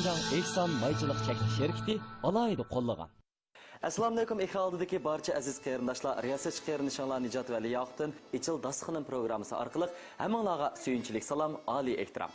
Şinjan Ehsan Mayçılık Çeklik Şirketi alaydı qollagan. Assalomu alaykum ekrandagi barcha aziz qarindoshlar, riyosatchi qarindoshlar Nijot va Liyoqtin Ichil dasxonim programmasi orqali hammanglarga suyunchilik salom, oliy ehtirom.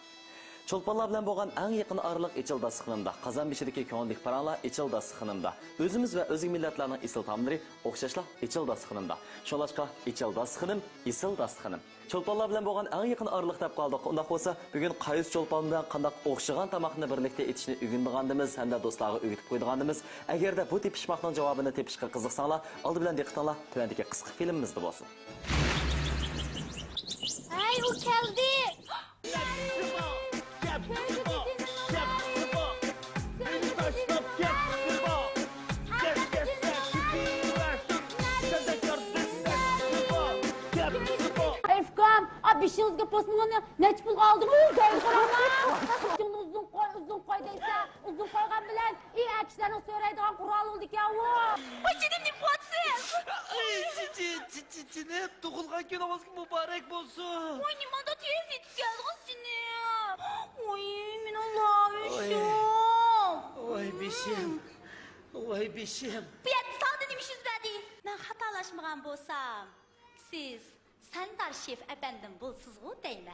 Çolpanlar bilan bo'lgan eng yaqin oraliq Ichil dasxonimda, Qozonbeshidagi ko'ngillik paranglar Ichil dasxonimda, o'zimiz va o'zga millatlarning isil taomlari o'xshashlar Ichil dasxonimda. Sholashqa Ichil dasxonim, isil dasxonim. Çolpanlar bilan bo'lgan eng yaqin oraliq deb qoldik. Unda bo'lsa, bugun qaysi çolpan bilan qanday o'xshagan tamoqni birlikda etishni o'rganganimiz hamda do'stlarga o'rgatib qo'yganimiz. Agarda bu tepishmoqning javobini tepishga qiziqsanglar, oldi bilan diqqatinglar tuvandagi qisqa filmimizda bo'lsin. Ay, u keldi. Bişinizge posmağını neç pul kaldı mı? Gel kuralım. Uzun koy deyse, uzun koygan bilen iyi ekşilerin söyleydiğin kural oldu ki yavu. Ay ciddim ne potsuz? Ne doğulgan gün namazın mübarek olsun. Oy nimanda tez yetip geldiniz seni. Oy min Allah'ım. Oy bişim. Oy bişim. Bir et sağda demişiz be değil. Ben hatalaşmağım bolsam. Siz Sandar Şef efendim bulsuzluğu değil mi?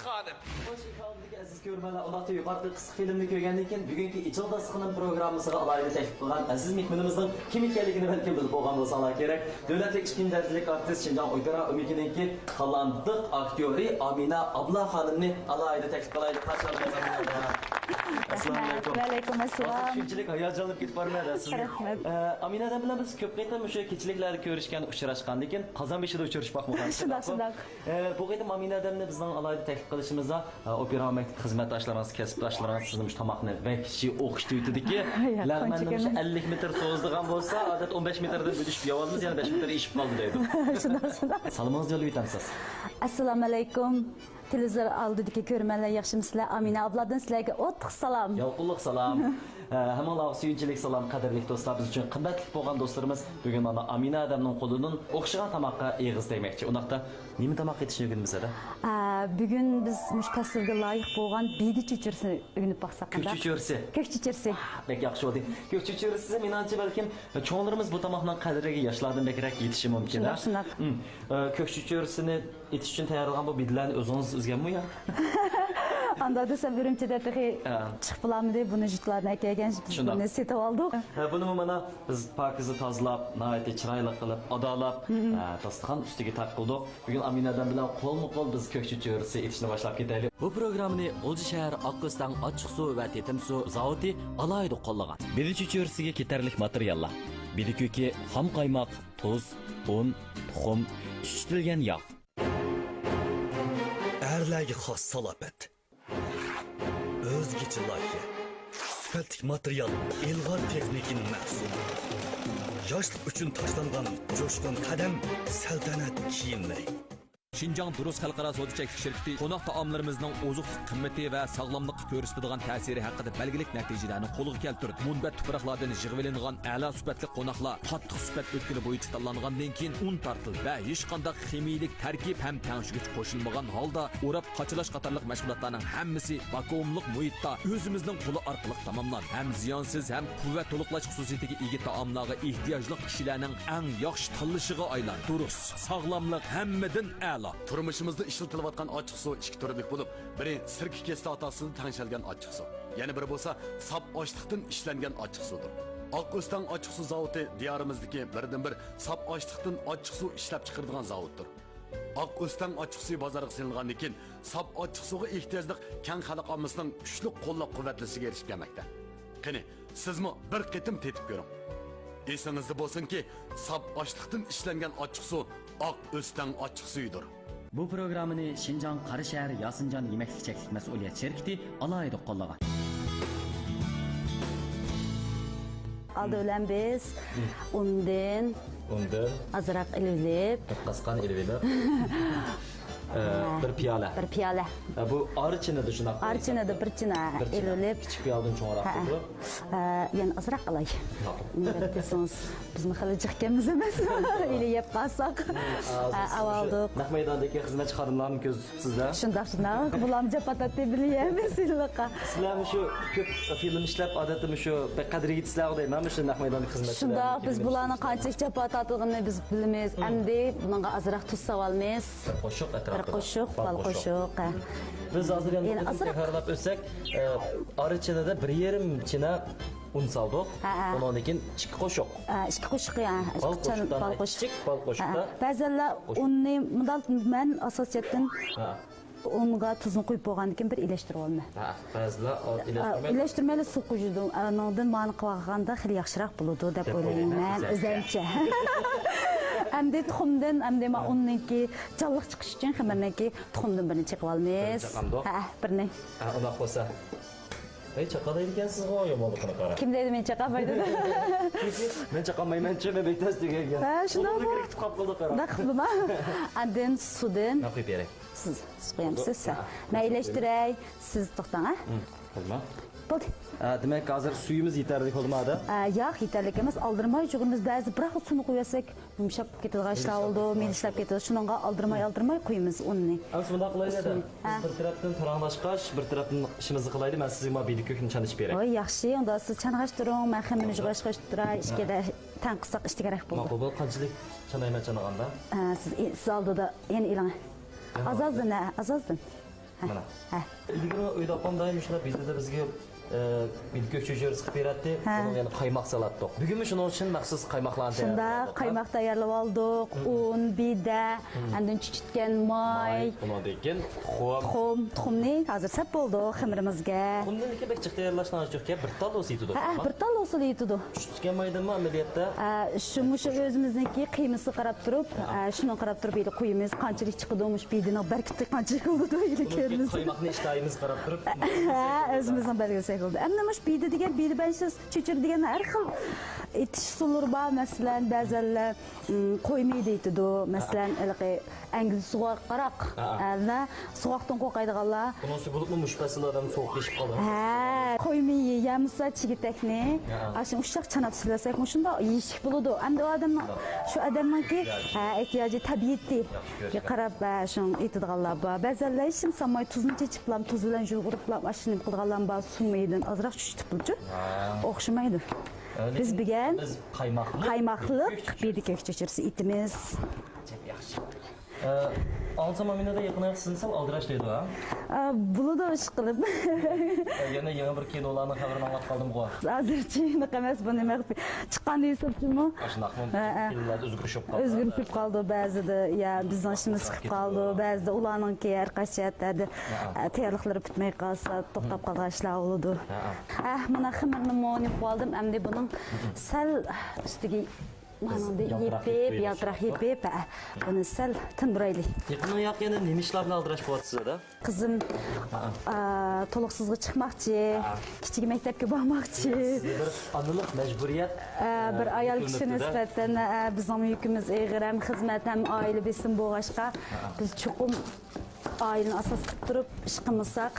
Hanım. Hoş geldiniz aziz görmənlər. Onaqda yuqarıda qısqa filmni ko'rgandan keyin bugungi Ichil dasxonim programmasiga alohida taklif qilgan aziz mehmonimizning kim ekanligini balki bilib bo'lgan bo'lsalar kerak. Davlatlik ikkinchi darajalik artist Shinjon Opera umikininki talantiq aktyori Amina Abla xonimni alohida taklif qilaylik. Assalomu alaykum. Va alaykum assalom. Shunchalik hayajonlanib ketib bormadi sizni. Aminadan bilan biz ko'p qayta o'sha kechiliklarda ko'rishgan, uchrashgandan keyin Qozonbeshida uchrashmoq bo'lgan. Shundoq. Bu qayta Aminadanni bizning alohida taklif qilishimizda opera maktab xizmatdoshlarimiz, kasbdoshlarimiz sizni tamoqni vaqti o'qishda yutdiki, lag'manni 50 metr so'zdigan bo'lsa, odat 15 metrda bo'lishib yo'limiz yana 5 metr ishib qoldi deydi. Shundoq. Salomingizni yo'lib o'tamiz. Assalomu alaykum. Televizor oldidagi ko'rmanlar yaxshimisizlar? Amina abladan sizlarga o'ttiq salom. Yolqulluq salom. Hammalarga suyunchilik salom, qadrli do'stlar, biz uchun qimmatli bo'lgan do'stlarimiz bugun mana Amina adamning qo'lidan o'xshagan tamoqqa eg'iz tegmoqchi. Undaqda nima tamoq etishni o'rganmizda? Bugun biz mushkasirga loyiq bo'lgan biydi chuchursini o'rganib baqsaq. Ko'kchuchursi. Ko'kchuchursi. Bek yaxshi bo'ldi. Ko'kchuchursi menimcha balkim cho'nglarimiz bu tamoqning qadriga yoshlardan bekrak yetishi mumkin. Shundoq. Ko'kchuchursini etish uchun tayyorlagan bu bidlarni o'zingiz o'zganmi yo? Anda desem ürümçide peki çıkıp bulamdı bunu jutlarına ekleyen bunu setip aldık. Bunu mana biz parkızı tazlap, nahayet çıraylı kılıp, adalap, tastıkan üstüge tak kıldık. Bugün Amina'dan bilen kol mu kol biz kökçü örüsü yetişine başlayıp gidelim. Bu programını Olcuşehir, Akkostan, Açık Su ve Tetim Su zavodi alaydı kollagan. Birici örüsüge keterlik materyallar. Biriköki ham kaymak, tuz, un, tuxum, çüştürülgen yağ. Erlerge xas salapet. Özgeçi layığı, süperlik materyal, ilgar teknikin məhsulu. Yaşlık üçün taşlanğan coşkun qadam, saltanat kiyimleri. Şinjan Durus Xalqaro Savdo Çeklik Şirketi qo'noq taomlarimizning ozuqlik qimmati va sog'lomlikqa ko'rsatadigan ta'siri haqida belgilik natijalarni qo'lga keltirdi. Munbat tuproqlardan yig'ilingan a'lo sifatli qo'noqlar qattiq sifat o'tkili bo'yicha tanlangandan keyin un tortildi va hech qanday ximiyalik tarkib ham tangshigich qo'shilmagan holda o'rab qochilash qatorliq mashg'ulotlarning hammasi vakuumliq muhitda o'zimizning qo'li orqali tamomlandi. Ham ziyonsiz ham quvvat to'liqlash xususiyatiga ega taomlarga ehtiyojli kishilarning eng yaxshi tanlashiga aylandi. Durus, sog'lomlik hammadan a'lo. Turmuşimizda işletilayotgan ochiq suv ikki turlik bo'lib, biri sirka kislotasidan tangshalgan ochiq suv, yana biri bo'lsa sap ochliqdan ishlangan ochiq suvdir. Oqqo'ston ochiq suv zavodi diyorimizdagi birdan-bir sap ochliqdan ochiq suv ishlab chiqaradigan zavoddir. Oqqo'ston ochiq suv bozoriga silingandan keyin sap ochiq suvga ehtiyojli keng xalq ommasining kuchli qo'llab-quvvatlashga erishib kelmoqda. Qani, sizmi bir qitim tetib ko'ring. Esingizda bo'lsin-ki, sap ochliqdan ishlangan ochiq suv Oqqo'ston ochiq suyudir. Bu programını Şinjan Qarashahar Yasinjan Yemeklik Çeklik Mas'uliyet Şirketi alaydı qollagan. Aldı ölen biz undan azırak ilgilip Qasqan ilgilip bir piyola. Bir piyola. Bu arichini shunaqa. Archini bir china elib. Kichik piyoladan cho'ngroq bo'ldi. Yani azroq qilay. Desiniz, bizni hali chiqqanmiz emas. Ili yeb qolsak. Avaldik. Naq maydondagi xizmatchi xodimlarni ko'z tutibsizlar. Shundoq. Bulamja patatni bilyapmiz silliqqa. Sizlar shu ko'p film ishlab odatda shu qadriga yetisizlar deyman, shu naq maydondagi xizmatchilar. Shundoq biz bularni qancha chapa tatligini biz bilamiz. Endi bunga azroq tuz savolmiz. Qo'shiq atrofida. Bir qo'shiq, bal qo'shiq. Biz hozir endi takrorlab o'tsak, arichinida 1,5 china un soldik. Undan keyin 2 qo'shiq. 2 qo'shiq ya. Bal qo'shiq. Bal qo'shiqda. Ba'zanlar unni bundan men asosiyatdan unga tuzni qo'yib bo'lgandan keyin bir ilashtirib olma. Ba'zilar ilashtirmayli suv qo'shdim. Anondan mani qilganda xil yaxshiroq bo'ladi deb o'ylayman o'zimcha. Endi tuxumdan, endi men unniki jalliq chiqish uchun xamirniki tuxumdan birini chiqib olamiz. Birini. Unaqa bo'lsa. Hey, chaqalaydi ekansiz-ku, yomonligini qara. Kim dedi men chaqamaydi? Men chaqamayman-chi, men bektas degan. Shunday kirib qoldi qara. Naqdima. Endi suvdan. Qo'yib beray. Siz qo'yamsiz. Men ilashtiray, siz to'xtang, Bo'lma. Bo'ldi. Demak, hozir suyimiz yetarli bo'lmadi. Yo'q, yetarli emas. Aldirmay jug'imiz ba'zi bir xil suvni qo'yasak, yumshab ketadigan ishlar oldi, melishlar ketadi. Shuningga aldirmay qo'yamiz unni. Shunda qilaydi. Biz bir tarafdan taranglashqash, bir tarafdan ishimizni qilaydi. Men sizga mobil ko'kni chanishib beray. Voy, yaxshi. Unda siz chanag'ashtiring, men xamirni jug'ashqash turay, ishga tanqisaq ishga kerak bo'ldi. Ma'qul, qanchalik chanayman chanaganda? Siz oldida yana ilang. Azozdan. Mana. Ilgari uyda opamdayim ishlab bizda bizga bilko'k cho'jers qilib beradi. Uni yana qaymoq salatdik. Bugun shuning uchun maxsus qaymoqlarni Shunda qaymoq tayyorlab oldik. Un, bida, andin chuchitgan moy. Undan keyin tuxumni hozir sap bo'ldi xamirimizga. Bundan keyin bekchiq tayyorlashdan yo'qki, bir tal o'siydi. Bir tal o'sili yetadi. Chuchitgan maydami amaliyotda? Shu o'zimizniki qiymasi qarab turib, shuni qarab turib edi qo'yimiz, qanchalik chiqdimish bidini barkitdi, qanchalik bo'ldi edi ko'rimiz. Qaymoqni ishtayimiz qarab turib. O'zimizning belgisi bo'ldi. Endi mush bidi degan bidi bansiz cho'chir degan har xil etish usullar bor. Masalan, ba'zanlar qo'ymaydi deydi. Masalan, angiz suvoq qaraq. Ana suvoqdan qo'rqaydiganlar. Bunisi bo'libmi mush fasllardan sovuq yeshib qoladi. Qo'ymay yamsa chigitakni, ashin ushaq chanab silasak, shunda yeyishik bo'ladi. Endi shu odamniki ehtiyoji tabiiyatga qarab shu etadiganlar bor. Ba'zanlar ishim samay tuzni chechiblam, tuz bilan yug'uriblam, ashin qilganlar bor. Summaydan azroq chuchitib turchi. O'xshamaydi. Biz bilgan qaymoqliq bidiko'k cho'chirsi itimiz. Yaxshi. Alsam aminada yaqinlashsam aldirashlaydi ha. Bo'ladi ish qilib. Yana yangi bir kinolarning xabarini anglab qoldim-ku. Hozirchi nima emas buni nima chiqqanda hisobchimi? Shunaqmi? Filmlarda o'zgarishib qoldi. O'zgarib qoldi ba'zida, ya bizning ishimiz chiqib qoldi, ba'zida ularningki har qachon tayyorliklari bitmay qolsa, to'xtab qolgan ishlar bo'ladi. Mana xamirni mo'ni qoldim, endi buning sal ustiga manada yaltiroq yepib, buni sal tindiraylik. Yaqindan yana nima ishlar bilan aldirash bo'lyapsiz-da? Qizim to'liqsizga chiqmoqchi, kichik maktabga bormoqchi. Bir onalik majburiyat. Bir ayol kishi nisbatan bizning yukimiz og'ir, ham xizmat, ham oila besim bo'lg'ashqa biz chuqur oilani asos qilib turib ish qilmasak,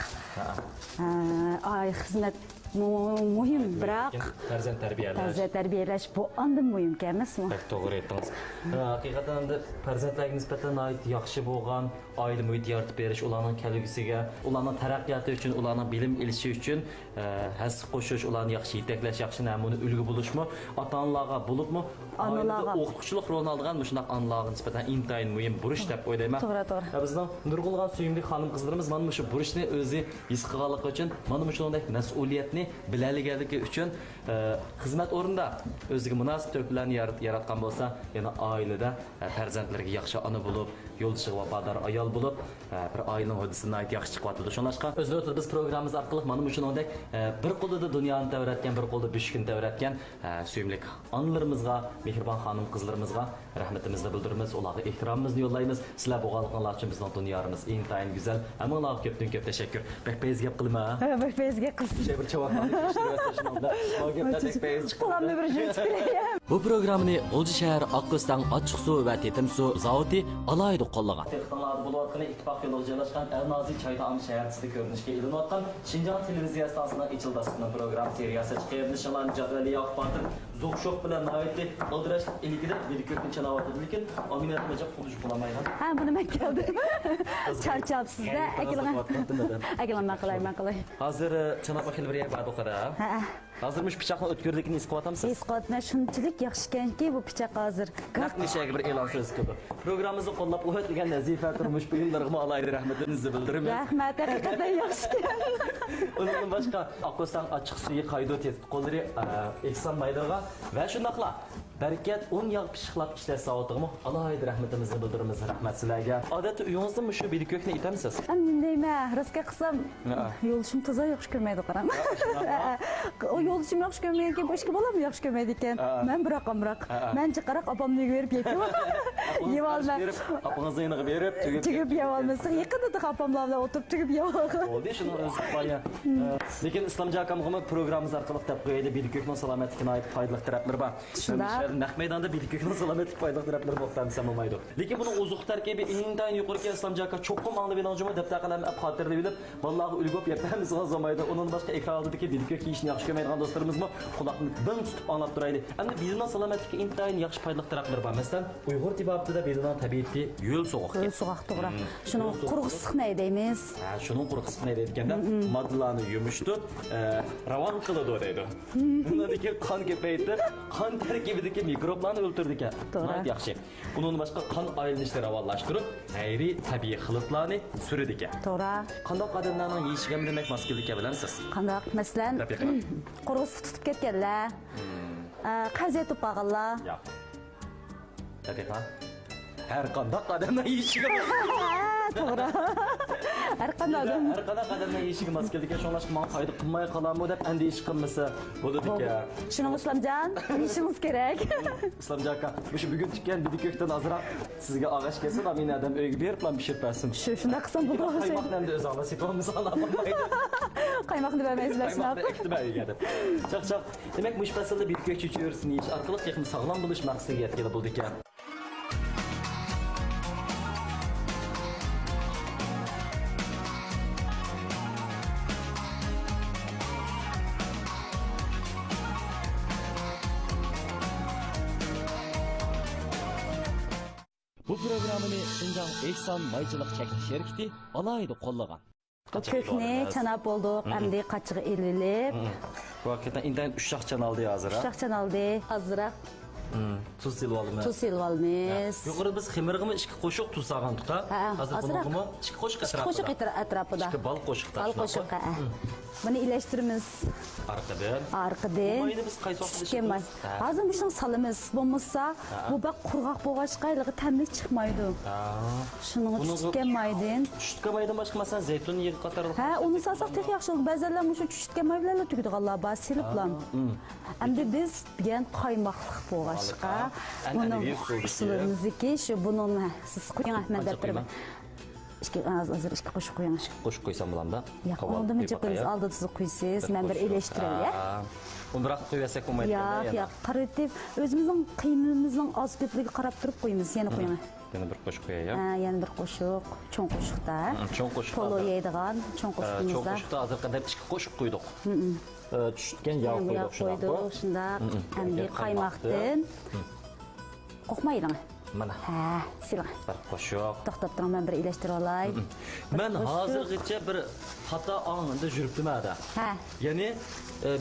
xizmat muhim, biroq farzand tarbiyalash bu ondan muhim emasmi? To'g'ri aytdingiz. Haqiqatan endi farzandlarga nisbatan yaxshi bo'lgan oila muhit yaratib berish, ularning kelgusiga, ularning taraqqiyoti uchun, ularning bilim elishi uchun hassa qo'shish, ularni yaxshi yetaklash, yaxshi namuna ulgu bo'lishmi, ota-onalarga bo'libmi, onalarga o'qituvchilik rolini olgan shunday onalarga nisbatan intayin muhim burish deb o'ylayman. To'g'ri. Bizning nurg'ulg'an suyimli xonim qizlarimiz mana shu burishni o'zi his qilganligi uchun, mana shunday mas'uliyatni bilaliganligi uchun xizmat o'rnida o'ziga munosib to'plarni yaratgan bo'lsa, yana oilada farzandlarga yaxshi ona bo'lib, yo'ldoshi vafodor ayol bo'lib, bir oilaning hodisini yaxshi chiqyapti. Shunlashqa o'zida biz programmamiz orqali mana shunday bir qo'lida dunyoni tavratgan, bir qo'lda beshikni tavratgan suyimli onalarimizga, mehribon xonim qizlarimizga rahmatimizni bildiramiz, ularga ehtiromimizni yo'llaymiz. Sizlar bo'lganliklaringiz uchun bizning dunyomiz intayin go'zal. Hammalarga ko'pdan ko'p tashakkur. Bekpeyiz gap qilma. Bekpeyiz gap qilsin. Bir javob bir Bu programmani G'o'ji shahar Oqqo'ston ochiq suv va tetim suv zavodi alohida qo'llagan. Texnologiya bo'layotgan ittifoq yo'liga joylashgan Al-Nozi Choytaom shaharchasida ko'rinishga ilinayotgan Xinjiang televiziya stantsiyasining ichildasining program seriyasi chiqarilishini jadvali axborot zo'q-sho'q bilan navbatda oldirash ilgida videoko'rni chanavatdi, lekin aminatmaja xudish bo'lamaydi. Ha, buni men keldim. Charchabsizda, akalar qilay. Hozir chanapa xil bir bor o'qada. Ha. Hozir mush pichoqni o'tkirlikni isqotamsiz? Isqotma shunchalik yaxshi ekanki, bu pichoq hozir. Naqlishaga bir e'lon so'z qildi. Programmamizni qo'llab o'tgan Nazifa turmush buyumlariga alayhi rahmatimizni bildiraman. Rahmat, haqiqatan yaxshi ekan. Undan boshqa Oqqostan ochiq suyi qaydo qo'llari Ehson Maydaga va shundaqla Barakat 10 yil pishiqlab ishlash savotiga alayhi rahmatimizni bildiramiz. Rahmat sizlarga. Odatda uyingizda shu biliko'kni itamsiz? Nima, rasqa qilsam yo'lishim toza yaxshi ko'rmaydi qaram. O yo'lishim yaxshi ko'rmaydi ekan, boshqa bolam yaxshi ko'rmaydi ekan. Men biroq. Men chiqaraq opamga berib yeydim. Yeb olmay. Opangizga yana berib, tugib yeb olmasam, yaqinda opam bilan o'tirib tugib yeb olgan. Bo'ldi, shuni o'zi qo'ya. Lekin Islom Jakamg'imi programmamiz orqali deb qo'yadi, biliko'kning salomatligini aytib foydali taraflari bor. Naq maydonda biliko'kning salomatlik foydali taraflari bo'xtamsa bo'lmaydi. Lekin buni ozuq tarkibi intayin yuqori Islom Jaka cho'qim anglab olganjimi deb taqalam xotirda bilib, vallahi ulg'ib yapamiz bo'lmaydi. Undan boshqa ekran oldidagi biliko'k yeyishni yaxshi ko'rmaydigan do'stlarimizmi quloqni ding tutib anglab turaydi. Endi bizning salomatlikka intayin yaxshi foydali taraflari bor. Masalan, Uyg'ur tibobida bizning tabiiy yo'l so'g'oq. Yo'l so'g'oq to'g'ri. Shuni quruq issiq ne deymiz? Ha, shuni quruq issiq ne deyotganda moddalarni yumishtirib, ravon qiladi deydi. Bundan qon ko'paydi, qon tarkibidagi mikroblarni o'ldirdi ekan. Yaxshi. Bundan boshqa qon aylanishini ravonlashtirib, g'ayriy tabiiy xilitlarni suradi ekan. To'g'ri. Qanday odamlarning yeyishiga demak mas'ullik bilasiz? Qanday? Masalan, quruq tutib ketganlar, qaziyat qilganlar. Yo'q. Tabiiy. Her qanday odamning yeyishiga to'g'ri. Har qanday odamning yeyishiga mas'ullik shunlashqa men foyda qilmay qolarmi deb andish qilmasa bo'ladi ekan. Shuning Islomjon, ishimiz kerak. Islomjon aka, shu bugun chiqqan bidikökdan azroq sizga og'ash kelsa, men adam uyga berib bilan pishirib bersin. Shunda qilsam bo'ladi. Qaymoqdan da o'z olasiz, misol olmaydi. Qaymoqni bermaysizlar shunday. Chaq. Demak, mush faslda bidikök chuchursin yeyish orqali texnik sog'lom bo'lish maqsadiga yetkazib bo'ldi ekan. Bu programmani Xinjiang Ehson maychilik cheklik şirkati alayida qo'llagan. Ko'kni chanab bo'ldik, endi qachig'i elilib. Bu hakikaten intayin 3 shaqchan oldi hozir. 3 shaqchan oldi. Hozirroq tuz silib olamiz. Tuz silib olamiz. Yuqori biz xemirg'imi 2 qo'shiq tuz solgandik-da. Hozir bunimi 2 qo'shiq atrofida. 2 qo'shiq atrofida. 2 bal qo'shiqda. Bal qo'shiq. Buni ilashtiramiz. Arqadan. Mayda biz qaysoqlashimiz. Hozir buni solamiz. Bo'lmasa, bu baq qurg'oq bo'lg'achqa ilg'i tamlik chiqmaydi. Shuni tushgan maydin. Tushgan maydin boshqa masalan zaytun yig'i qatorli. Ha, uni solsak texnik yaxshi. Ba'zanlar shu tushgan maydalarni tugadiganlar bor, silib bilan. Endi biz degan qaymoqlik bo'lg'achqa, buni usulimizniki shu buni siz qo'ying Ahmad deb turib. Hozir ishga qo'shib qo'ying. Qo'shib qo'ysam bo'lamda? Yo'q, oldin chiqingiz, oldin siz qo'ysiz, men bir elashtiray, ya. Uni biroq qo'yasak bo'lmaydi. Yo'q, qaritib o'zimizning qiymimizning oz ko'pligiga qarab turib qo'yamiz, yana qo'ying. Yana bir qo'shiq qo'yay, ya. Ha, yana bir qo'shiq, cho'ng qo'shiqda. Cho'ng qo'shiqda. Polo yeydigan cho'ng qo'shiqimizda. Cho'ng qo'shiqda hozir qanday ikki qo'shiq qo'ydik. Tushgan yog' qo'ydik shunda. Endi qaymoqdan qo'rqmaydilar. Mana. Ha, silang. Bir qo'shiq. To'xtab turing, men bir ilashtirib olay. Men hozirgacha bir xato ongida yuribdim-da. Ha. Ya'ni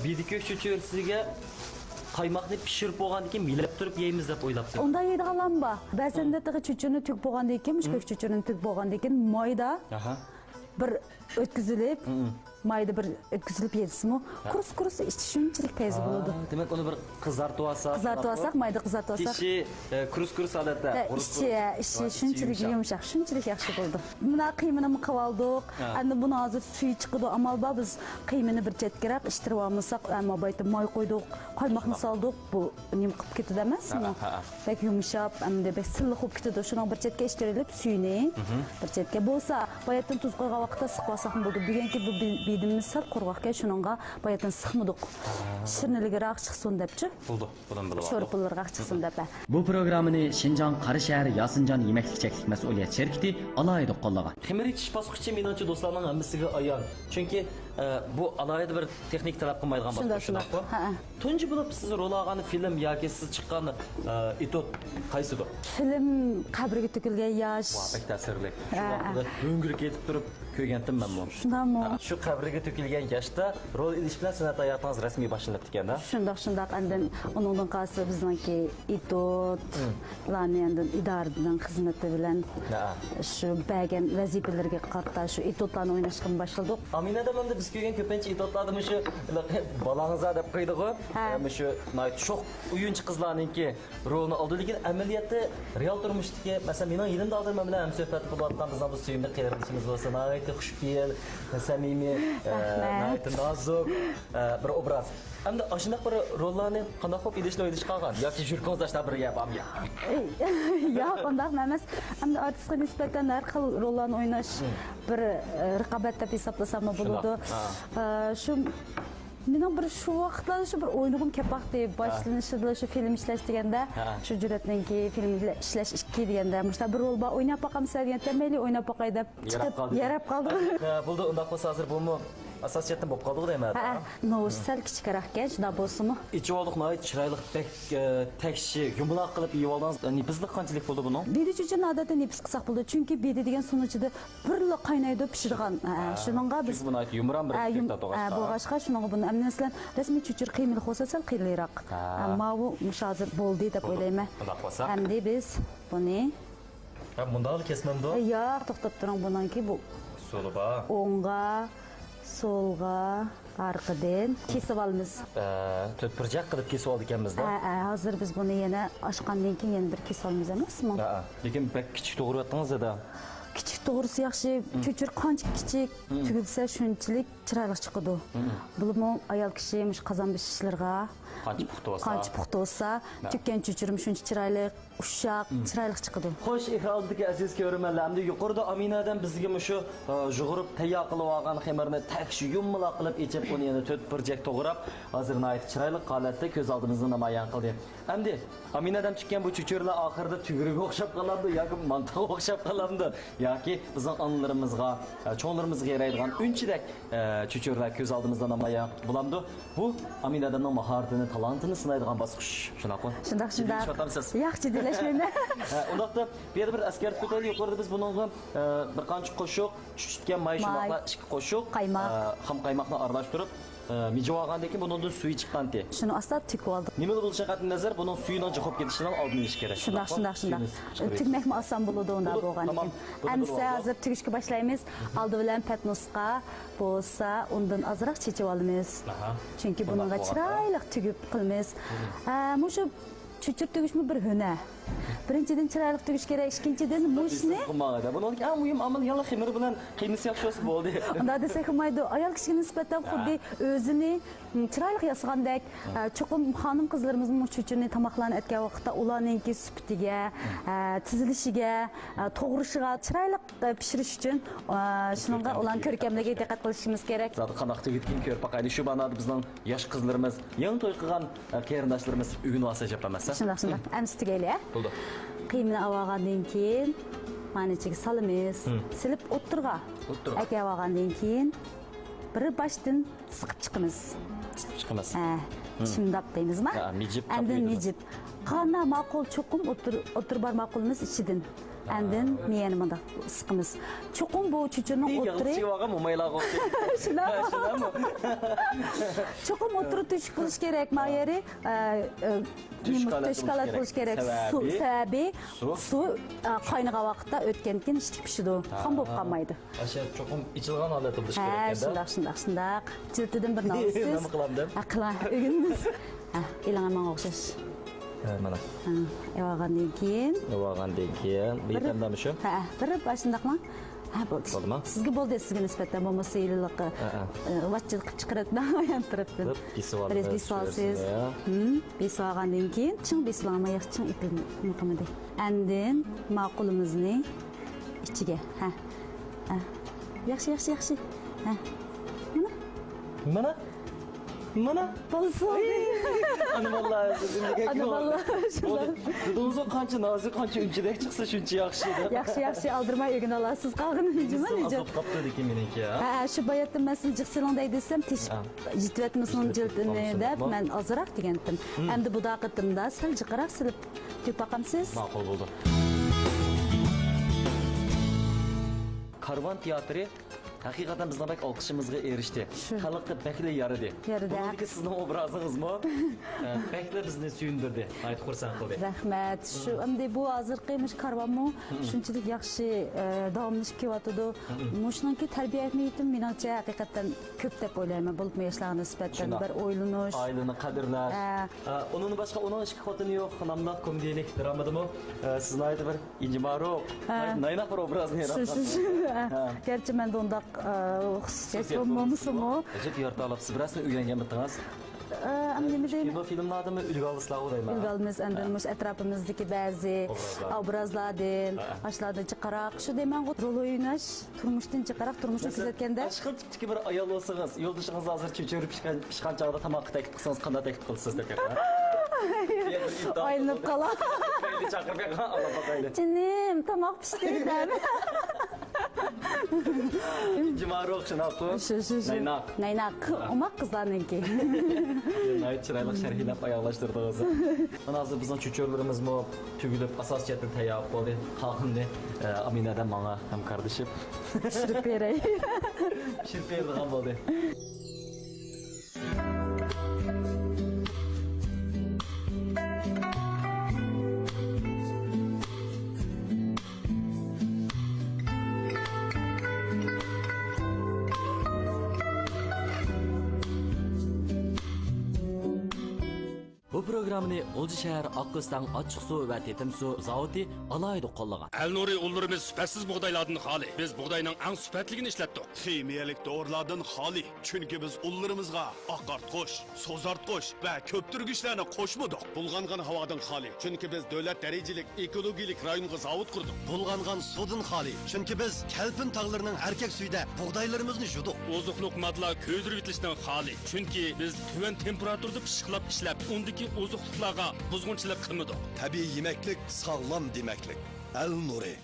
bidikök chuchursiga qaymoqni pishirib bo'lgandan keyin milab turib yeymiz deb o'ylabdim. Unda yeydiganlar bor. Ba'zanda chuchurni tug bo'lgandan keyin, mushkak chuchurni tug bo'lgandan keyin mayda bir o'tkazilib, mayda bir o'tkazilib yeysizmi? Qurus ichi shunchalik tez bo'ladi. Demak, uni bir qizartib olsak, mayda qizartib olsak. Ichi qurus odatda. Ichi shunchalik yumshoq, shunchalik yaxshi bo'ldi. Buni qiymini qilib oldik. Endi buni hozir suvi chiqadi, amal bor biz qiymini bir chetkarab ishtirib olmasak, ammo bayta moy qo'ydik, qaymoqni soldik, bu nim qilib ketadi emasmi? Bak yumshoq, endi bak silliq bo'lib ketadi. Shuni bir chetga ishtirilib, suyini bir chetga bo'lsa, bayatdan tuz qo'ygan vaqtda siqib olsak bo'ldi. Bugungi bu beydimiz sal qurg'oqqa shuningga boyatdan sıxmadık. Şirinligiroq chiqsin debchi. Bo'ldi, bundan bilib oldik. Sho'rpullarga chiqsin deb. Bu programmani Şinjan Qarashahar Yasinjan Yemeklik Cheklik Mas'uliyat şirkati alohida qo'llagan. Ximir etish bosqichi menimcha do'stlarning hammasiga ayon. Chunki bu alohida bir texnik talab qilmaydigan bosqich. Tunji bo'lib siz rol olgan film yoki siz chiqqan etot qaysidir? Film qabrga to'kilgan yosh. Pek ta'sirli. Shu vaqtda ho'ngirib ketib turib ko'rgandim men buni. Shundaqmi? Shu qabrga to'kilgan yoshda rol ilish bilan san'at hayotingiz rasmiy boshlanib ekan-da. Shundoq andan uningdan qolsa bizniki etot, ularni endi idoradan xizmati bilan shu bergan vazifalarga qarata shu etotlarni o'ynashga boshladik. Aminada menda biz ko'rgan ko'pincha etotlarni shu balang'iza deb qo'ydik-ku. Shu sho'x o'yinchi qizlarningki rolni oldi, lekin amaliyotda real turmushdagi, masalan, mening yelimda hozir men bilan ham suhbat qilayotgan bizning bu suyimli qiyratishimiz bo'lsa, nihoyatda xushfe'l, samimiy, nihoyatda nozik bir obraz. Endi ashunday bir rollarni qanday qilib idishni o'ylash qolgan yoki jurkon tashlar bir gap ham yo'q. Yo'q, unday emas. Endi artistga nisbatan har xil rollarni o'ynash bir raqobat deb hisoblasam bo'ladi. Shu mening bir shu vaqtlarda shu bir o'ynag'im kelmoqda boshlanishida shu film ishlash deganda shu jur'atningki film ishlash ikki deganda mushta bir rol bor o'ynab boqamsa degan tamayli o'ynab boqay deb yarab qoldi. Bo'ldi, unda qolsa hozir bumi asosiyatdan bo'lib qoldi deyman. No, sal kichikroq ekan, shunda bo'lsinmi? Ichib oldik, nihoyat chiroyli tekshi, yumaloq qilib yeyib oldingiz. Nipizlik qanchalik bo'ldi buni? Bedish uchun odatda nipiz qilsak bo'ldi, chunki bedi degan suv ichida birla qaynaydi, pishirgan. Shuningga biz buni aytib yumran bir tekta to'g'ri. Bo'lg'ashqa shuningga buni ammasan rasmiy chuchur qiymili bo'lsa sal qiyinliroq. Ammo bu hozir bo'ldi deb o'ylayman. Endi biz buni bunda kesmamdi? Yo'q, to'xtab turing, buningki bu so'lba. O'ngga solga arqadan kesib olamiz. To'rtburchak qilib kesib oldik ekanmiz-da. Hozir biz buni yana oshqandan keyin yana bir kesib olamiz emasmi? Lekin pek kichik to'g'riryaptingiz-da. Kichik to'g'risi yaxshi, chuchur qancha kichik tugilsa shunchalik chiroyli chiqadi. Bulmi ayol kishi mush qozon pishishlarga qancha puxta bo'lsa, tukkan chuchurim shuncha chiroyli, ushaq, chiroyli chiqadi. Xo'sh, ekrandagi aziz ko'rmanlar, endi yuqorida Aminadan bizga shu jug'urib tayyor qilib olgan xamirni takshi yumaloq qilib ichib, uni yana to'rtburchak to'g'rab, hozir nihoyat chiroyli holatda ko'z oldimizda namoyon qildi. Endi Aminadan chiqqan bu chuchurlar oxirida tugriga o'xshab qolamdi yoki mantaga o'xshab qolamdi yoki bizning onalarimizga, cho'nglarimizga yaraydigan unchidak chuchurlar ko'z oldimizda namoyon bo'lamdi. Bu Aminadanning mahoratini, talantini sinaydigan bosqich. Shunaqmi? Shundoq. Yaxshi dilashmayman. Undaqda bu yerda bir askarlik ko'tarib yuqorida biz buningga bir qancha qo'shiq, chuchitgan may shunaqla ikki qo'shiq, ham qaymoqni aralashtirib mijib olgandan keyin buningdan suvi chiqqanti. Shuni asla tikib oldik. Nima bo'lishidan qat'iy nazar buning suyidan chiqib ketishidan oldin ish kerak. Shundoq. Tugmakmi oson bo'ladi unda bo'lgan ekan. Endi hozir tugishga boshlaymiz. Oldi bilan patnosqa bo'lsa, undan azroq chechib olamiz. Chunki buningga chiroyli tugib qilamiz. Mushu chuchur tugishmi bir hunar. Birinchidan chiroyli tugish kerak, ikkinchidan mushni. Buning eng muhim amal yana ximir bilan qiynisi yaxshi bo'ldi. Unda desa qilmaydi. Ayol kishiga nisbatan xuddi o'zini chiroyli yasagandek, cho'qim xonim qizlarimizning chuchurni tomoqlarni aytgan vaqtda ularningki sifatiga, tizilishiga, to'g'rishiga chiroyli pishirish uchun shuningga ularning ko'rkamligiga diqqat qilishimiz kerak. Zaten qanday tugitgan ko'rib boqaylik. Shu banada bizning yosh qizlarimiz, yangi to'y qilgan qarindoshlarimiz uyg'un olsa japamasa. Shundoq. Endi tugaylik. Bo'ldi. Qiymini olgandan keyin mana ichiga solamiz. Silib o'ttirga. Aka olgandan keyin bir boshdan siqib chiqamiz. Shundoq deymizmi? Endi mijib. Qana ma'qul cho'qim o'tir bar ma'qulimiz ichidan. Andin miyani bunda siqimiz. Cho'qim bu chuchurning o'tiri. Shunami? Cho'qim o'tiri tush qilish kerak, mayeri tushkalat qilish kerak. Suv qaynagan vaqtda o'tgan keyin ishtik pishidi. Xam bo'lib qolmaydi. Asha cho'qim ichilgan holatda bo'lish kerak edi. Shundoq. Jiltidan bir nolsiz. Nima qilamdim? Aqlan o'g'inmiz. Ilonga o'xshash. Mana. Evagandan keyin. Beytandami shu? Bir boshindaqmi? Bo'ldi. Sizga bo'ldi, sizga nisbatan bo'lmasa iliqqa. Vaqtchi qilib chiqaradi, aylantiribdi. Besvalsiz. Besvalgandan keyin ching beslama yaxshi ipini qilmadi. Andin ma'qulimizni ichiga. Yaxshi. Mana Mana. Bolsun. Ana vallahi sizin Ana vallahi şunlar. Dudunuzun qancha nozik, qancha unchidek chiqsa shuncha yaxshi edi. Yaxshi aldırmay ögün alasiz qalğını nima nece? Azop qapti ekan meniki ya. Ha, şu bayatda men sizni jiqsilingday desam, teshib yetibetmisin jildini deb men azroq degandim. Endi bu daqitimda sal jiqroq silib tepaqamsiz. Ma'qul bo'ldi. Karvan teatri haqiqatan bizning bak olqishimizga erishdi. Xalqqa bakli yaradi. Buniki sizning obrazingizmi? Bakli bizni suyundirdi. Ayt xursand qildi. Rahmat. Şu endi bu hozirqimiş karvanmı shunchalik yaxshi davomlashib kelyotidi. Mushniki tarbiya etmaydim menimcha haqiqatan ko'p deb o'ylayman. Bo'lib yoshlarga nisbatan bir o'ylanish, ailani qadrlash. Onun boshqa onun ishki xotini yo'q. Namlaq komediyanik dramadimi? Sizni aytib bir injimaro, nayna bir obrazni yaratgan. Gerçi men de onda xususiyat olmamışım o. Acaba yarıda alıp siz birazını uylangan bitiniz. Nima deyim? Kino filmlardami ulg'alishlar o'ylayman. Ulg'alimiz endimiz atrofimizdagi ba'zi obrazlardan, ashlardan chiqaroq, shu deyman, rol o'ynash, turmushdan chiqaroq, turmushni kuzatganda. Boshqa tipdagi bir ayol bo'lsangiz, yo'ldoshingiz hozir cho'chirib pishgan chog'da tamoq taklif qilsangiz qanday taklif qilasiz deb aytadi. Aylanib qolar. Qayda chaqirib qo'ygan, Alloh baqayli. Jinim, tamoq pishdi deb. Jimaroq shunaqa. Naynak. Naynak. Omaq qizlarniki. Nayt chiroyli sharhlab oyoqlashtirdingiz. Mana hozir bizning cho'chorlarimizmi tugilib asosiyatdan tayyor bo'ldi. Xalqimni Aminadan menga hamkorlashib pishirib beray. Pishirib bergan bo'ldi. Bu programını Olcu şəhər Akkostan Açıq Su və Tetim Su zavodi alayda qollagan. Elnuri ullarımız süpetsiz buğdaylardan xali. Biz buğdayның en süpetligini işlettik. Ximiyelik doğrulardan xali. Çünkü biz ullarımızga akartkoş, sozartkoş ve köptürgüçlerini koşmadık. Bulgangan havadan xali. Çünkü biz devlet derecelik ekologilik rayonga zavod kurduk. Bulgangan sudan xali. Çünkü biz kelpin tağlarının erkek suyda buğdaylarımızını juduk. Ozuqluq madla köydürüp itlishdan xali. Çünkü biz tüven temperaturda pişiqlab işlep, ondaki ozuqluqlarga buzg'unchilik qilmadik. Tabii yemeklik sağlam demeklik. El Nuri.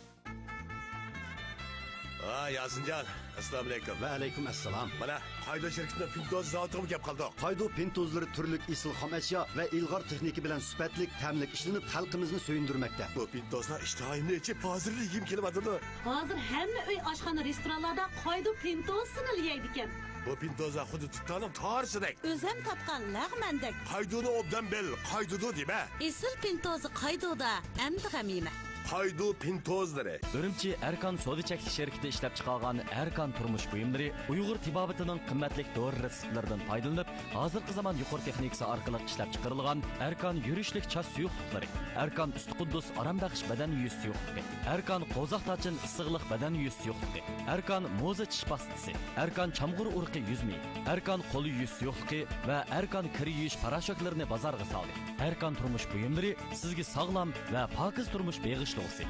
Yazıncan. Assalamu alaikum. Ve aleyküm esselam. Bana Qaydo şirketinde pintoz zavatı mı gap kaldı? Qaydo pintozları türlük isil ham eşya ve ilgar texniki bilen süpetlik, temlik işlenip halkımızını söyündürmekte. Bu pintozlar iştahimle içip hazırlı yiyim kelimadını. Hazır hamma uy oshxona restoranlarda Qaydo pintoz siniliydikan. Bu pintozlar xudu tuttanım tarısıdek. O'zim topgan lag'mandek. Qaydoni obdan bil, qaydudu deme. Esil pintozi Qaydoda, endi ham yeyman. Qaydo pintozları. Үрімчі Erkan Soda Çeklik şirketi işlep çıkargan Erkan turmuş buyumları Uyghur tibabıtının kıymetlik doğru resiplerden faydalanıp hazırkı zaman yukarı teknikisi arkalık işlep çıkarılgan Erkan yürüyüşlük ças suyuqlıkları, Erkan üstü kudüs arambakış beden yüz suyuqlığı, Erkan kozak taçın ısıqlıq beden yüz suyuqlığı, Erkan moza çiş pastısı, Erkan çamgur urqı yüzmeyi, Erkan kolu yüz suyuqlığı ve Erkan kiri yüyüş paraşoklarını bazarga saldı. Erkan turmuş buyumları sizgi sağlam ve pakiz turmuş beğişli olsun.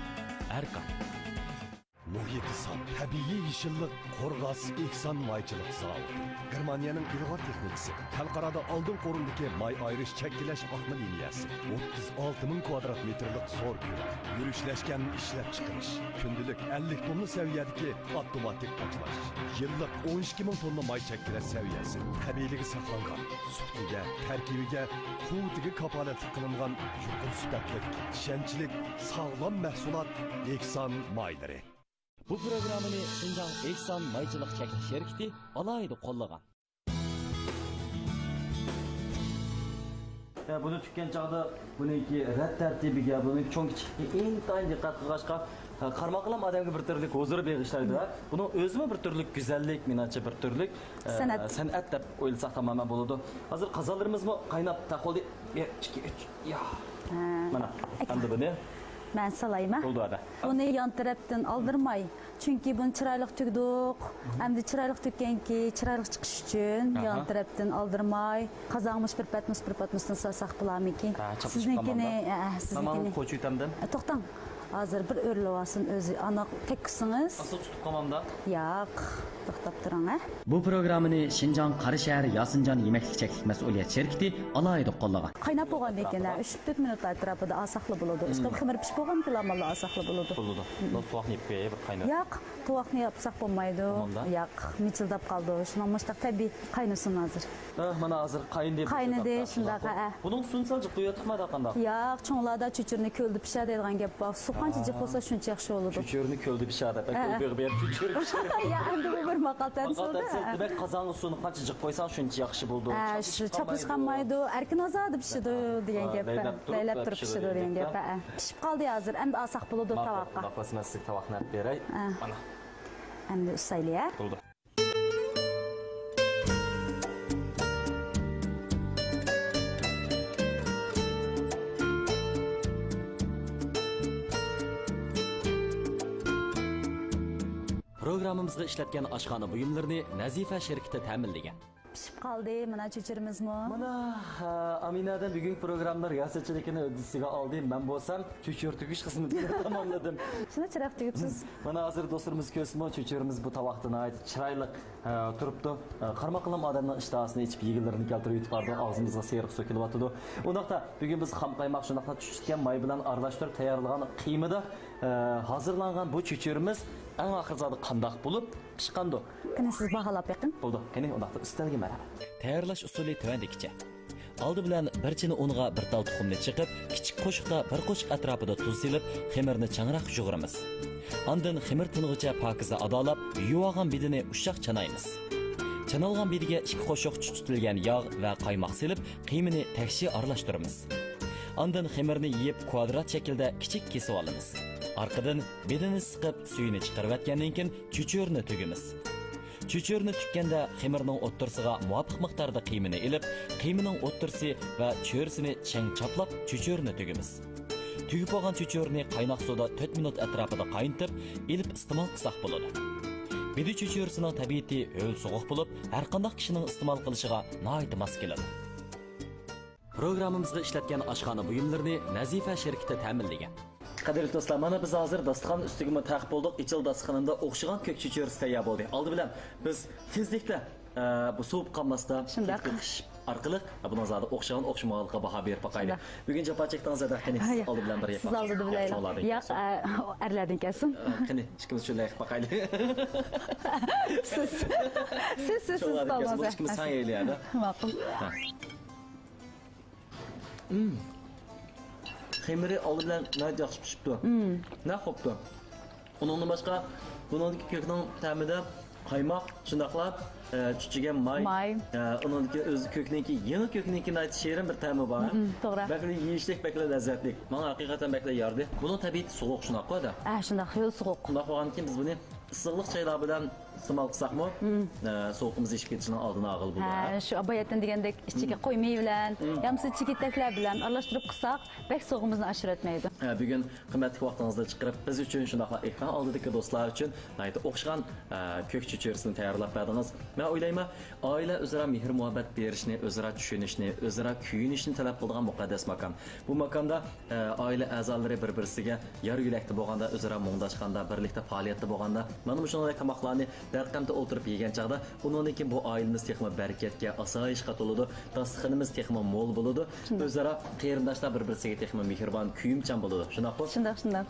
Erkan. Muhiyeti sal, tabiiy yeşillik, Qorg'as Ehson maychilik zavodi. Germaniyaning ilg'or texnikasi, xalqarada oldin qo'rindagi may ayrish chekkilash oqma liniyasi, 36 ming kvadrat metrlik zo'r ko'rak, yurishlangan ishlab chiqarish, kundilik 50 tonna saviyadagi avtomatik pochlash, yillik 12 ming tonna may chekkilash saviyasi, tabiiyligi saqlangan, sutiga, tarkibiga, quvvatiga kapolatlik qilingan yuqori sifatli, ishonchli, sog'lom mahsulot Ehson maylari. Bu programını Şinjan Ehson Maychilik Çeklik şirketi alayda qollagan. Bunu tükkan çağda buniki rad tartibiga, buniki cho'ng kichikka intayin diqqat qilg'achqa qarmoqlam odamga bir turlik huzur beg'ishlaydi. Buni o'zimi bir turlik go'zallik, menimcha bir turlik san'at deb o'ylasak tamaman bo'ladi. Hozir qazonlarimizmi qaynab taqoldi. 1 2 3. Ya. Mana endi buni Ben salayım ha. Oldu ada. Bunu yan taraftan aldırmay. Çünkü bunu çıraylık tüydük. Hem de çıraylık tükkenki, çıraylık çıkış için yan taraftan aldırmay. Kazanmış bir patmışsın sasak bulamı ki. Sizninkini, sizinkini. Tamam, koçu itemden. Toxtan. Hozir bir o'rlavasın o'zi. Ana teksiniz. Asıl tutup qamamda. Yo'q, to'xtab turing, ha. Bu programmani Şinjan Qarashahar Yasinjan Yemeklik Cheklik Mas'uliyat şirkati alohida qo'llagan. Qaynab bo'lgandan keyin 3-4 minut atrofida asaqli bo'ladi. Ishqib ximir pishib bo'lgan kelamalla asaqli bo'ladi. Bo'ladi. Tovuqni yeb qo'yay bir qaynab. Yo'q, tovuqni yapsaq bo'lmaydi. Yo'q, michildab qoldi. Shuni mustaq tabiiy qaynasin hozir. Mana hozir qayn deb. Qaynadi, shundaqa. Buning suvini saljiq qo'yatmadi qanday? Yo'q, cho'nglarda chuchurni ko'lda pishadi degan gap bor. Suv qancha jiq bo'lsa shuncha yaxshi bo'ladi. Chuchurni ko'lda pishadi. Ko'lga berib chuchur pishadi. Ya, endi bu bir maqal tansoda. Demak, qozonga suvni qancha jiq qo'ysang shuncha yaxshi bo'ldi. Shu chopis qolmaydi, erkin ozodi pishadi degan gap. Laylab turib pishadi degan gap. Pishib qoldi hozir. Endi olsak bo'ladi tovoqqa. Nafasini sizga tovoqni olib beray. Mana. Endi usayli-ya. Bo'ldi. Programımızda işletken aşxana buyumlarını Nazife şirketi ta'minlagan. Pishib qoldi, mana chuchurmizmi? Mana Aminadan bugun programda riyosatchiligini o'zisiga oldim. Men bo'lsam chuchur tugish xizmatini tamomladim. Shuni chiraq tugibsiz. Mana hozir do'stlarimiz ko'rsmi, chuchurimiz bu tovoqdan chiroyli turibdi. Qarmoqlam odamning ishtahasini ichib yegillarini keltirib yutib bordi, og'zimizga siyriq so'kilyapti. Undaqda bugun biz xam qaymoq shunaqla tushgan may bilan aralashtirib tayyorlagan qiymida hazırlangan bu chuchurimiz eng oxirida qandoq bo'lib pishqandi. Qani siz baholab beqing. Bo'ldi. Qani undaqda ustalga marhamat. Tayyorlash usuli tuvandikicha. Oldi bilan bir chini unga bir tal tuxumni chiqib, kichik qo'shiqqa bir qo'shiq atrofida tuz silib, xamirni changroq yug'uramiz. Ondan xamir tinig'icha pokiza adolab, yuvogan bedini ushoq chanaymiz. Chanalgan bediga 2 qo'shiq chuchitilgan yog' va qaymoq silib, qiymini takshi aralashtiramiz. Ondan xamirni yeyib kvadrat shaklda kichik kesib olamiz. Arqadan bedini siqib, suyini chiqarib atgandan keyin chuchurni tugimiz. Chuchurni tukkanda xamirning o'ttirsiga muvofiq miqdorda qiymini ilib, qiymining o'ttirsi va cho'rsini chang chaplab chuchurni tugimiz. Tugib bo'lgan chuchurni qaynoq suvda 4 minut atrofida qaynatib, ilib iste'mol qilsak bo'ladi. Bedi chuchursining tabiati o'l sovuq bo'lib, har qanday kishining iste'mol qilishiga nihoyat mos keladi. Programımızda işletken aşxana buyumlarını Nazife şirketi ta'minlagan. Qadrli do'stlar, mana biz hozir dasturxon ustiga taqib bo'ldik. Ichil dasturxonida o'xshagan ko'k chuchurisi tayyor bo'ldi. Oldi bilan biz tezlikda bu suvib qolmasdan orqali buni zada o'xshagan o'xshamaganlikqa baho berib boqaylik. Bugun javob chekdingizda qani oldi bilan bir yapaq. Siz oldi bilaylik. Yo'q, erlardan kelsin. Qani ikkimiz shunday qilib boqaylik. Siz olmasa. Ikkimiz ham yeylaydi. Ma'qul. Xamiri oldi bilan nayt yaxshi pishibdi. Na xo'pdi. Undan boshqa buningki ko'kning ta'mida qaymoq, shundoqlab chuchigan may. Uningki o'zi ko'kniki, yeni ko'kniki nayt shirin bir ta'mi bor. To'g'ri. Bakli yeyishlik, bakli lazzatli. Menga haqiqatan bakli yardi. Buning tabiati sovuq shunaqa-da. Shundoq, yo'l sovuq. Shundoq bo'lgandan keyin biz buni issiqlik chaylar bilan iste'mol qilsakmi, sovuqimiz ishib ketishining oldini olib bo'ladi. Shu abayatdan degandek ichiga qo'ymay bilan, yamsi chikitaklar bilan aralashtirib qilsak, bek sovuqimizni ashiratmaydi. Bugun qimmatli vaqtingizni chiqarib biz uchun shunaqla ekran oldidagi do'stlar uchun nayt o'xshagan ko'k chuchursini tayyorlab berdingiz. Men o'ylayman, oila o'zaro mehr muhabbat berishni, o'zaro tushunishni, o'zaro kuyinishni talab qiladigan muqaddas makon. Bu makonda oila a'zolari bir-birisiga yar yulakda bo'lganda, o'zaro muңdashganda, birlikda faoliyatda bo'lganda, mana shunday tamoqlarni darqamda o'tirib yegan chaqda, undan keyin bu oilamiz texma barakatga, osoyishga to'ladi, dasturxonimiz texma mo'l bo'ladi, o'zaro qarindoshlar bir-birisiga texma mehribon, kuyimchan bo'ladi. Shunaqmi? Shundoq.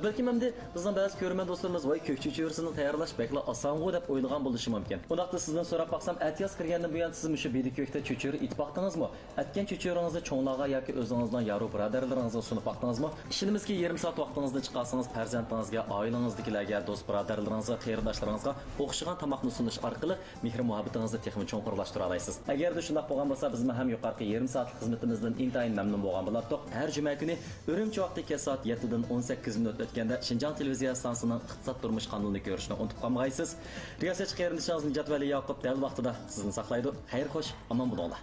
Balki endi bizning ba'zi ko'rman do'stlarimiz voy ko'k chuchursini tayyorlash bekla osongo deb o'ylagan bo'lishi mumkin. Undaqda sizdan so'rab baqsam, atiyaz kirgandan buyon siz mushu bedi ko'kda chuchur itib baqdingizmi? Atgan chuchuringizni cho'nglarga yoki o'zingizdan yaru birodarlaringizga sunib baqdingizmi? Ishimizga 20 soat vaqtingizni chiqarsangiz, farzandingizga, oilangizdagilarga, do'st birodarlaringizga, qarindoshlaringizga o'xshagan tamoqni sunish orqali mehr muhabbatingizni texnik cho'nqurlashtira olasiz. Agarda shunday bo'lgan bo'lsa, biz ham yuqorqi 20 soatlik xizmatimizdan intayin mamnun bo'lgan bo'lardik. Har juma kuni o'rimchi vaqtdagi soat 7 dan 18 minut o'tganda Şinjan televiziya stansiyasining iqtisod turmush qonunini ko'rishni unutib qolmaysiz. Riyosatchi qarindoshingiz Nijat Vali Yoqub dal vaqtida sizni saqlaydi. Xayr xo'sh, omon bo'linglar.